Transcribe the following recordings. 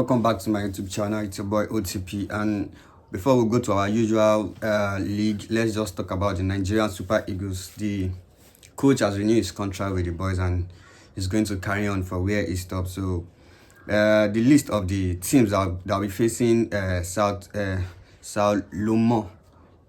Welcome back to my YouTube channel. It's your boy OTP, and before we go to our usual league, let's just talk about the Nigerian Super Eagles. The coach has renewed his contract with the boys and is going to carry on for where he stopped. So the list of the teams that will be facing Sao Lumo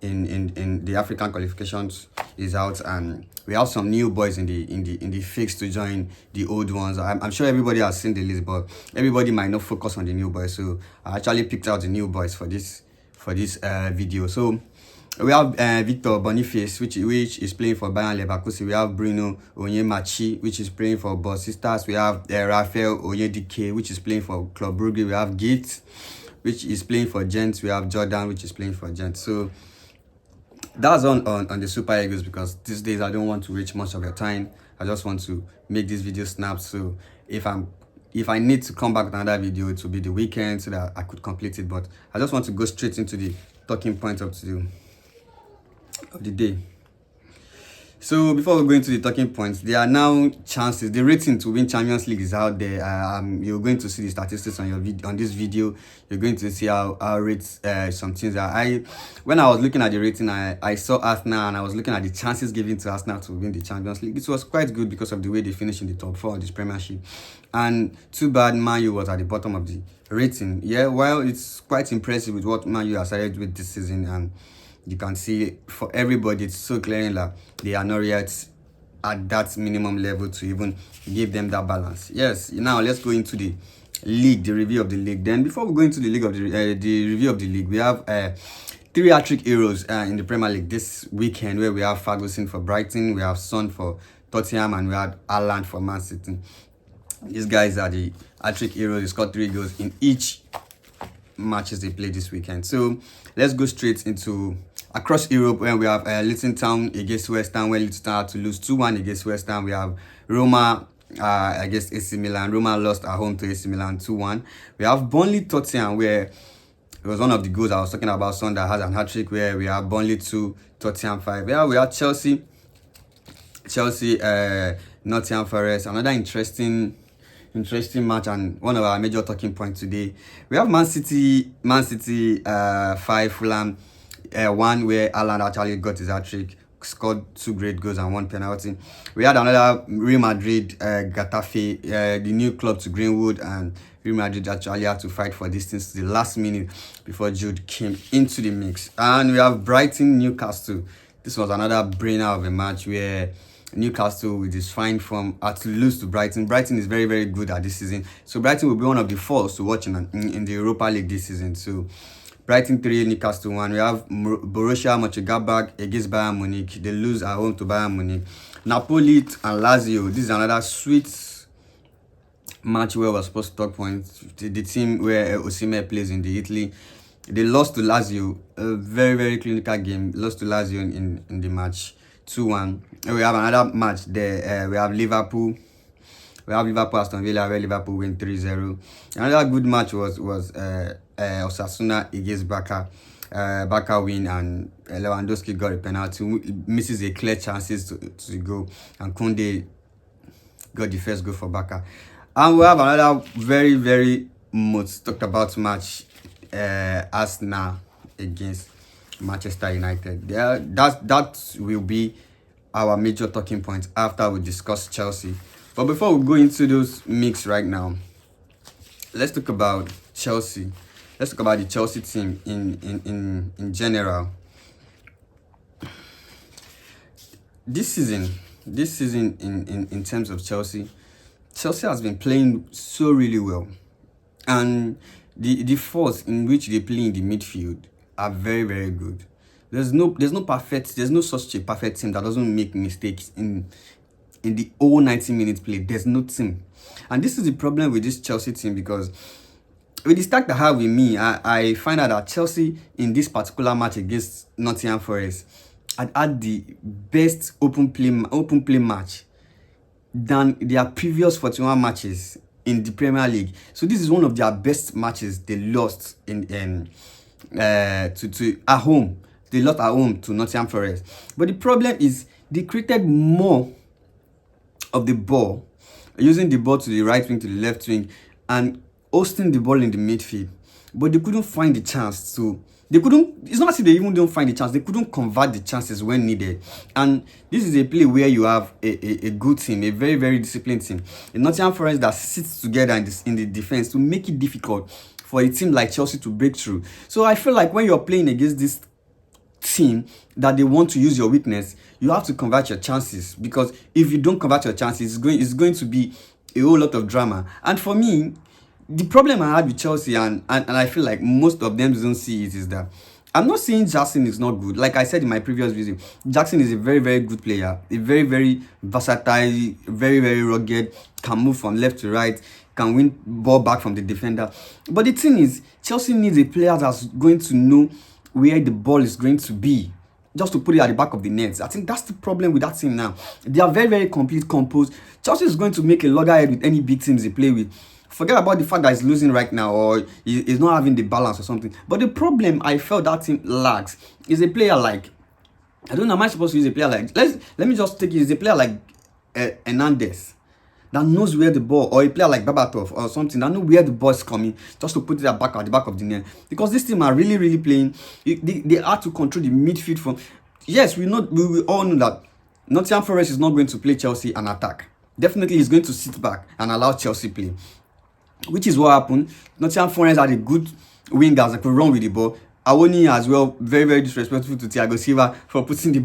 in the African qualifications is out, and we have some new boys in the fix to join the old ones. I'm sure everybody has seen the list, but everybody might not focus on the new boys. So I actually picked out the new boys for this video. So we have Victor Boniface, which is playing for Bayern Leverkusen. We have Bruno Onyemachi, which is playing for Borsistas. We have Rafael Onyedike, which is playing for Club Brugge. We have Gate, which is playing for Gent. We have Jordan, which is playing for Gent. So that's on the Super Eagles, because these days I don't want to reach much of your time. I just want to make this video snap. So if I need to come back with another video, it will be the weekend so that I could complete it. But I just want to go straight into the talking point of the day. So before we go into the talking points, there are now chances. The rating to win Champions League is out there. You're going to see the statistics on this video. You're going to see how rates some teams are. When I was looking at the rating, I saw Arsenal, and I was looking at the chances given to Arsenal to win the Champions League. It was quite good because of the way they finished in the top 4 of this Premiership. And too bad Man U was at the bottom of the rating. Yeah, well, it's quite impressive with what Man U has started with this season, and you can see for everybody it's so clear that they are not yet at that minimum level to even give them that balance. Yes, now let's go into the league, the review of the league. Then before we go into the league of the review of the league, we have 3 hat-trick heroes in the Premier League this weekend, where we have Ferguson for Brighton, we have Son for Tottenham, and we have Haaland for Man City. These guys are the hat-trick heroes. They scored 3 goals in each matches they played this weekend. So let's go straight into across Europe, where we have Luton Town against West Ham, where Luton Town had to lose 2-1 against West Ham. We have Roma against AC Milan. Roma lost at home to AC Milan 2-1. We have Burnley Tottenham, where it was one of the goals I was talking about, Son that has an hat-trick, where we have Burnley 2, Tottenham 5. Yeah, we have Chelsea, Nottingham Forest, another interesting match, and one of our major talking points today. We have Man City 5, Fulham 1, where Haaland actually got his hat-trick, scored 2 great goals and 1 penalty. We had another Real Madrid Getafe, the new club to Greenwood, and Real Madrid actually had to fight for distance to the last minute before Jude came into the mix. And we have Brighton Newcastle. This was another brainer of a match, where Newcastle, with his fine form, had to lose to Brighton. Brighton is very, very good at this season, so Brighton will be one of the fours to watch in the Europa League this season. So Brighton 3, Newcastle 1. We have Borussia Mönchengladbach against Bayern Munich. They lose at home to Bayern Munich. Napoli and Lazio. This is another sweet match where we're supposed to talk points. The team where Osimhen plays in the Italy. They lost to Lazio. A very, very clinical game. Lost to Lazio in the match 2-1. We have another match there. We have Liverpool. Aston Villa, where Liverpool win 3-0. Another good match was Osasuna against Barca. Barca win, and Lewandowski got a penalty, misses a clear chances to go, and Koundé got the first goal for Barca. And we have another very, very much talked about match, Arsenal against Manchester United. That will be our major talking point after we discuss Chelsea. But before we go into those mix right now, let's talk about Chelsea. Let's talk about the Chelsea team in general. This season in terms of Chelsea has been playing so really well, and the force in which they play in the midfield are very, very good. There's no such a perfect team that doesn't make mistakes in the whole 90 minutes play. There's no team, and this is the problem with this Chelsea team, because with the stack that I have with me, I find out that Chelsea in this particular match against Nottingham Forest had the best open play match than their previous 41 matches in the Premier League. So this is one of their best matches they lost at home. They lost at home to Nottingham Forest. But the problem is they created more of the ball, using the ball to the right wing, to the left wing, and hosting the ball in the midfield, but they couldn't find the chance to. They couldn't. It's not as if they even don't find the chance. They couldn't convert the chances when needed. And this is a play where you have a good team, a very very disciplined team, a Nottingham Forest that sits together in the defense to make it difficult for a team like Chelsea to break through. So I feel like when you're playing against this team that they want to use your weakness, you have to convert your chances, because if you don't convert your chances, it's going to be a whole lot of drama. And for me, the problem I had with Chelsea, and I feel like most of them don't see it, is that I'm not saying Jackson is not good. Like I said in my previous video, Jackson is a very very good player, a very very versatile, very very rugged, can move from left to right, can win ball back from the defender. But the thing is, Chelsea needs a player that's going to know where the ball is going to be, just to put it at the back of the net. I think that's the problem with that team now. They are very very complete, composed. Chelsea is going to make a loggerhead with any big teams they play with. Forget about the fact that he's losing right now, or he's not having the balance or something. But the problem I felt that team lacks is a player like, I don't know, am I supposed to use a player like, let me just take it, is a player like Hernandez, that knows where the ball, or a player like Babatov or something that know where the ball is coming, just to put it at the back of the net. Because this team are really really playing. They are to control the midfield from. Yes, we all know that Nottingham Forest is not going to play Chelsea and attack. Definitely, he's going to sit back and allow Chelsea play, which is what happened. Nottingham Forest had a good wingers that could run with the ball. Awoni as well, very very disrespectful to Thiago Silva for putting the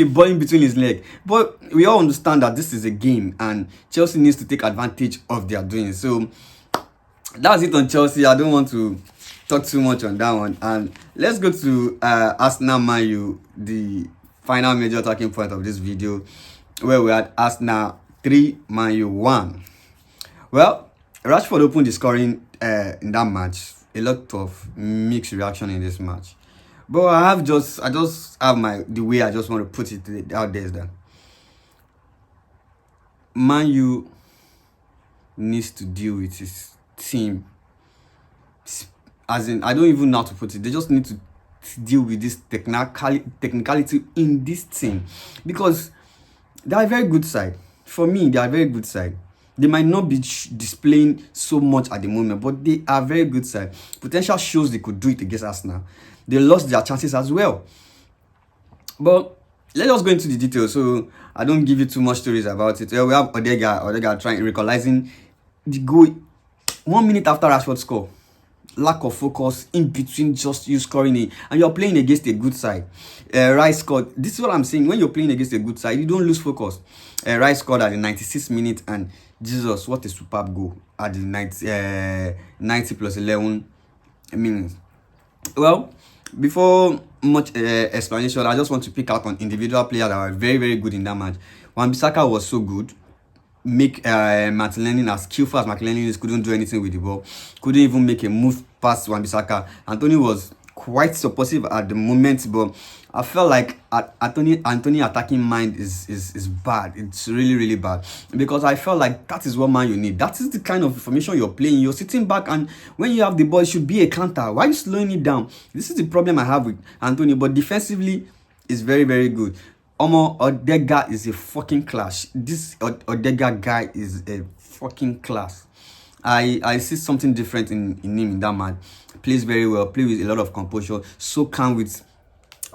ball in between his leg. But we all understand that this is a game and Chelsea needs to take advantage of their doing. So that's it on Chelsea. I don't want to talk too much on that one. And let's go to Arsenal Man U, the final major talking point of this video, where we had Arsenal 3, Man U 1. Well, Rashford opened the scoring in that match. A lot of mixed reaction in this match, but I just have the way I just want to put it out there is that Man U needs to deal with his team. As in, I don't even know how to put it. They just need to deal with this technicality in this team, because they are a very good side. For me, they are a very good side. They might not be displaying so much at the moment, but they are very good side. Potential shows they could do it against Arsenal. They lost their chances as well. But let's just go into the details so I don't give you too much stories about it. Well, we have Odegaard trying recognising the goal 1 minute after Rashford score. Lack of focus in between just you scoring it, and you're playing against a good side. Rice scored. This is what I'm saying. When you're playing against a good side, you don't lose focus. Rice scored at the 96th minute, and Jesus, what a superb goal at the 90 plus 11 minutes. Well, before much explanation, I just want to pick out on individual players that were very very good in that match. Wan-Bissaka was so good. Martinelli, as skillful as Martinelli is, couldn't do anything with the ball. Couldn't even make a move past Wan-Bissaka. Anthony was quite supportive at the moment, but I felt like Anthony attacking mind is bad. It's really really bad, because I felt like that is what Man U need. That is the kind of formation you're playing. You're sitting back, and when you have the ball, it should be a counter. Why are you slowing it down? This is the problem I have with Anthony. But defensively, it's very very good. Odegaard is a fucking class. This Odegaard guy is a fucking class. I see something different in him in that match. Plays very well, plays with a lot of composure, so calm with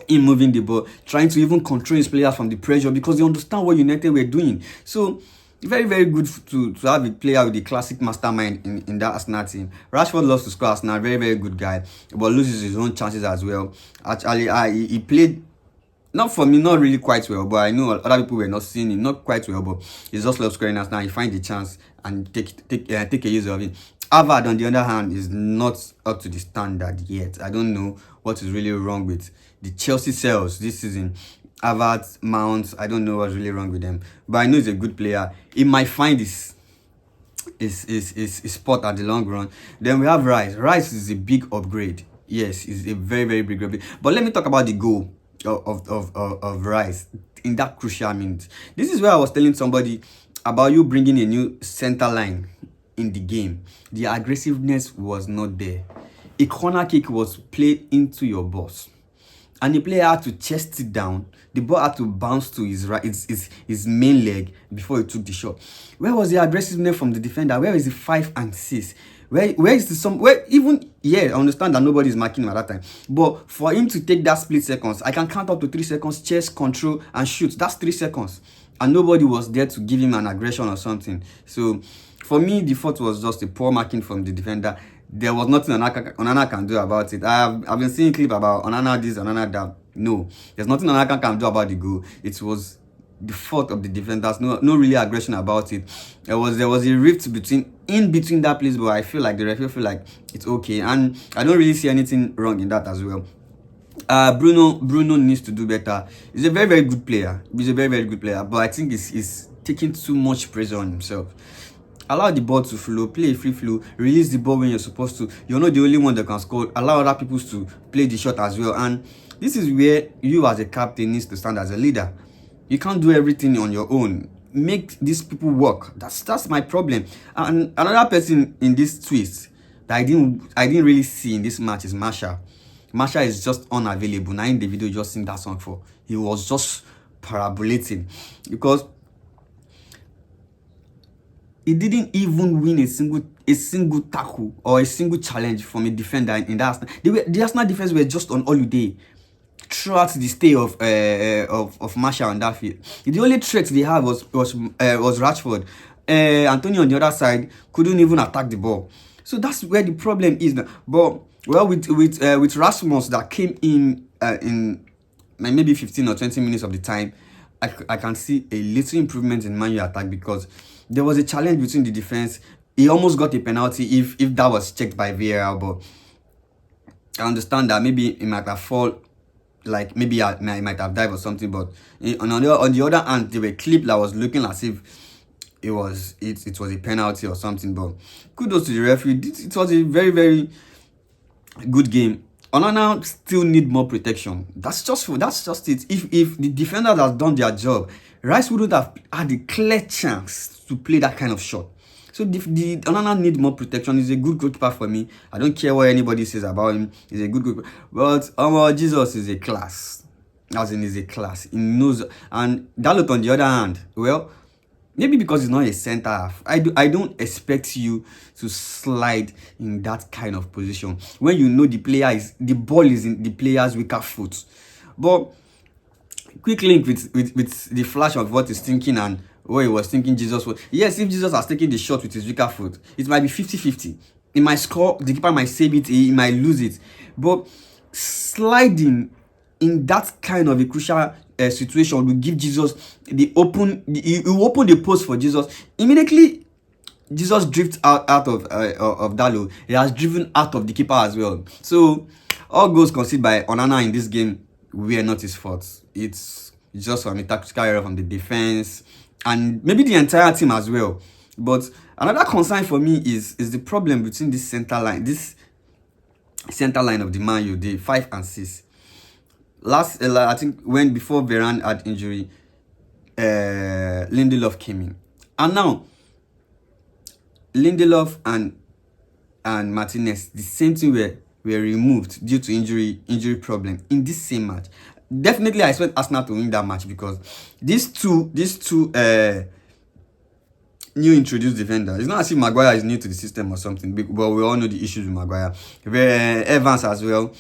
him moving the ball, trying to even control his players from the pressure, because they understand what United were doing. So very very good to have a player with a classic mastermind in that Arsenal team. Rashford loves to score Arsenal, very very good guy, but loses his own chances as well. Actually, he played, not for me, not really quite well, but I know other people were not seeing him not quite well, but he just loves scoring us now. He finds the chance and take a use of it. Harvard, on the other hand, is not up to the standard yet. I don't know what is really wrong with the Chelsea cells this season. Harvard, Mount, I don't know what's really wrong with them, but I know he's a good player. He might find his spot at the long run. Then we have Rice. Rice is a big upgrade. Yes, it's a very very big upgrade. But let me talk about the goal of Rice in that crucial minute. This is where I was telling somebody about you bringing a new center line in the game. The aggressiveness was not there. A corner kick was played into your box, and the player had to chest it down. The ball had to bounce to his right, his main leg before he took the shot. Where was the aggressiveness from the defender? Where is the 5 and 6? Where is the some where even I understand that nobody is marking him at that time, but for him to take that split seconds, I can count up to 3 seconds, chest, control, and shoot. That's 3 seconds, and nobody was there to give him an aggression or something. So for me, the fault was just a poor marking from the defender. There was nothing Onana can do about it. I've been seeing clip about Onana this, Onana that. No, there's nothing Onana can do about the goal. It was the fault of the defenders. No really aggression about it. There was a rift in between that place, but I feel like the referee feel like it's okay, and I don't really see anything wrong in that as well. Bruno needs to do better. He's a very, very good player. But I think he's taking too much pressure on himself. Allow the ball to flow, play a free flow, release the ball when you're supposed to. You're not the only one that can score. Allow other people to play the shot as well. And this is where you as a captain needs to stand as a leader. You can't do everything on your own. Make these people work. That's my problem. And another person in this twist that I didn't really see in this match is Marshall. Marshall is just unavailable. Now in the video just sing that song for. He was just parabolating because he didn't even win a single tackle or a single challenge from a defender in that. The Arsenal defense were just on holiday throughout the stay of Marshall on that field. The only threat they had was Rashford. Antonio on the other side couldn't even attack the ball. So that's where the problem is. But well, with Rasmus that came in maybe 15 or 20 minutes of the time, I can see a little improvement in Man U attack because there was a challenge between the defense. He almost got a penalty if that was checked by VAR, but I understand that maybe it might have fallen, like maybe it might have died or something. But on the other hand, there were clip that was looking as if it was a penalty or something. But kudos to the referee. It was a very, very good game. Onana still need more protection. That's just it. If the defenders have done their job, Rice wouldn't have had a clear chance to play that kind of shot. So the Onana need more protection. He's a good goalkeeper for me. I don't care what anybody says about him. He's a good goalkeeper. But Jesus is a class. As in, he's a class. He knows. And Dalot on the other hand, well, maybe because he's not a center half, I don't expect you to slide in that kind of position when you know the ball is in the player's weaker foot. But quick link with the flash of what he's thinking and what he was thinking Jesus was. Yes, if Jesus has taken the shot with his weaker foot, it might be 50-50. He might score, the keeper might save it, he might lose it. But sliding in that kind of a crucial situation will give Jesus he will open the post for Jesus. Immediately, Jesus drifts out of Dalot. He has driven out of the keeper as well. So all goals conceded by Onana in this game were not his fault. It's just from a tactical error from the defense and maybe the entire team as well. But another concern for me is the problem between this center line of the Man U, the 5 and 6. I think before Varane had injury, Lindelof came in, and now Lindelof and Martinez, the same thing were removed due to injury problem in this same match. Definitely, I expect Arsenal to win that match because these two new introduced defenders. It's not as if Maguire is new to the system or something, but we all know the issues with Maguire. Evans as well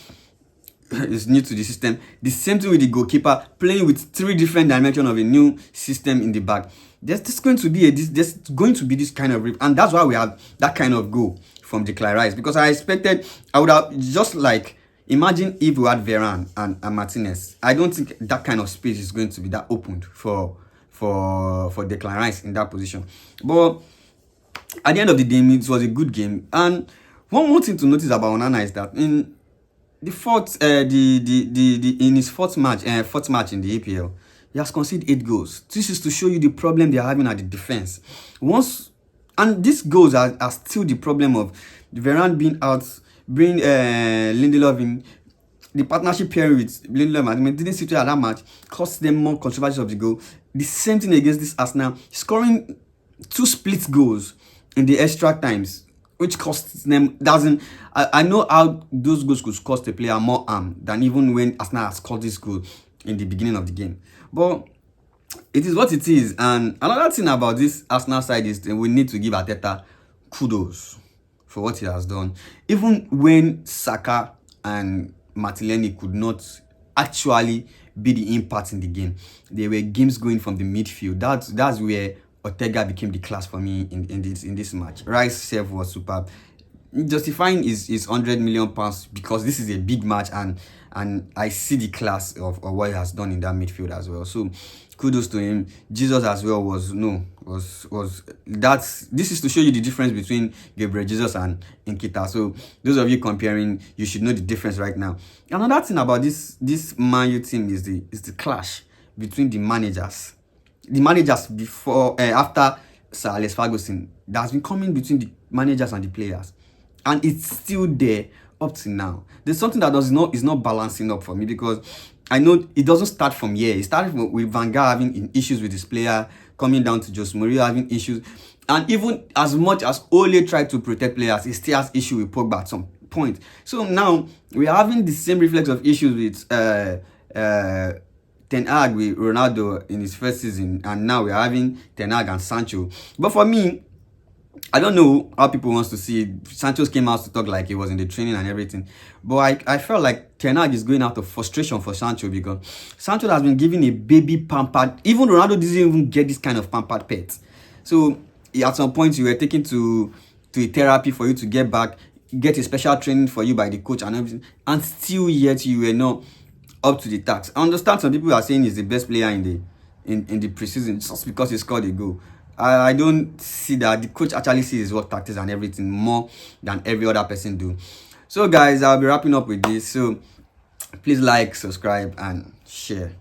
is new to the system. The same thing with the goalkeeper, playing with 3 different dimensions of a new system in the back. There's going to be this kind of rip, and that's why we have that kind of goal from Declan Rice. Because I would have just like imagine if we had Varane and Martinez. I don't think that kind of space is going to be that opened for Declan Rice in that position. But at the end of the day, it was a good game. And one more thing to notice about Onana is that in his fourth match in the EPL, he has conceded 8 goals. This is to show you the problem they are having at the defense. And these goals are still the problem of Varane being out, bring Lindelof in. The partnership pairing with Lindelof didn't sit at that match, cost them more controversies of the goal. The same thing against this Arsenal, scoring 2 split goals in the extra times. which costs them. Doesn't I know how those goals could cost a player more harm than even when Arsenal has scored this goal in the beginning of the game. But it is what it is. And another thing about this Arsenal side is that we need to give Arteta kudos for what he has done. Even when Saka and Martinelli could not actually be the impact in the game, there were games going from the midfield. That's where Ortega became the class for me in this match. Rice serve was superb, justifying his £100 million because this is a big match, and I see the class of what he has done in that midfield as well. So kudos to him. Jesus as well was this is to show you the difference between Gabriel Jesus and Nketiah. So those of you comparing, you should know the difference right now. Another thing about this Man U team is the clash between the managers. The managers before after Sir Alex Ferguson, that has been coming between the managers and the players, and it's still there up to now. There's something that is not balancing up for me, because I know it doesn't start from here. It started with Van Gaal having issues with his player, coming down to Jose Mourinho having issues, and even as much as Ole tried to protect players, he still has issue with Pogba at some point. So now we are having the same reflex of issues with Ten Hag with Ronaldo in his first season, and now we're having Ten Hag and Sancho. But for me, I don't know how people wants to see it. Sancho came out to talk like he was in the training and everything, but I felt like Ten Hag is going out of frustration for Sancho, because Sancho has been given a baby pampered. Even Ronaldo doesn't even get this kind of pampered pet. So at some point you were taken to a therapy for you to get back, get a special training for you by the coach and everything, and still yet you were not up to the task. I understand some people are saying he's the best player in the preseason just because he scored a goal. I don't see that. The coach actually sees his work tactics and everything more than every other person do. So guys, I'll be wrapping up with this. So please like, subscribe, and share.